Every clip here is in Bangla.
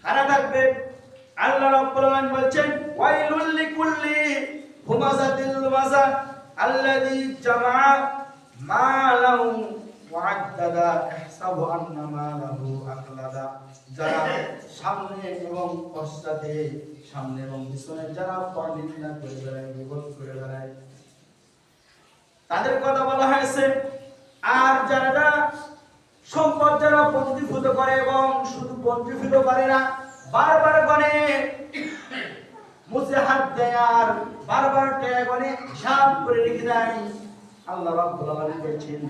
কারা থাকবে? আল্লাহ রাব্বুল আলামিন বলছেন ওয়াইলুল লিকুল্লি হুমাযাতিল লুমাযা আল্লাযী জামা মালাহু ওয়া আদ্দাদা ইহসাবু আন্না মালাহু আখলাদা। যারা সামনে এবং পশ্চাতে, সামনে এবং পিছনে যারা পরনিন্দা করে বেড়ায়, গীবত করে বেড়ায়, তাদের কথা বলা হয়েছে। আর যারা সম্পদ যারা পঞ্জীভূত করে এবং শুধু পঞ্জীভূত করে না, বারবার গনে মুছে হাত দেয় আর বারবার গনে হিসাব করে রেখে দেয়, আল্লাহ রাব্বুল আলামিন বলছেন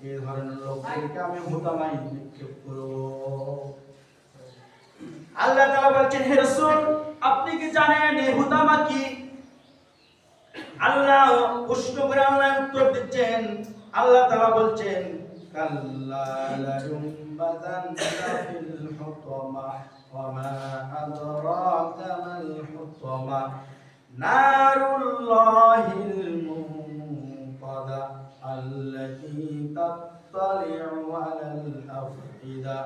এই ধরনের লোকদেরকে আমি হুতামায় নিক্ষেপ করব। আল্লাহ তাআলা বলছেন হে রাসূল আপনি কি জানেন এই হুতামা কি? আল্লাহ প্রশ্ন করে আল্লাহ উত্তর দিচ্ছেন। আল্লাহ তাআলা বলছেন কাল্লা লা ইউমবাযান্না ফিল হুতামা ওয়া মা আদরাকা মাল হুতামা নারুল্লাহিল মুনকাদা আল্লাতী তাত্তালি'উ আলাল আফইদা।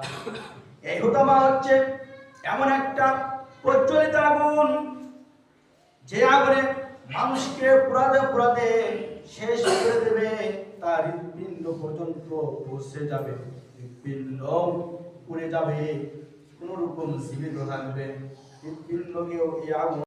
এই হুতামা হচ্ছে এমন একটা প্রজ্বলিত আগুন, যে আগুনে মানুষকে পুরাতে পুরাতে শেষ করে দেবে, তার হৃৎপিণ্ড পর্যন্ত পৌঁছে যাবে, হৃৎপিণ্ড পুড়ে যাবে, কোন রকম জীবিত থাকবে, হৃৎপিণ্ডকেও এই আগুন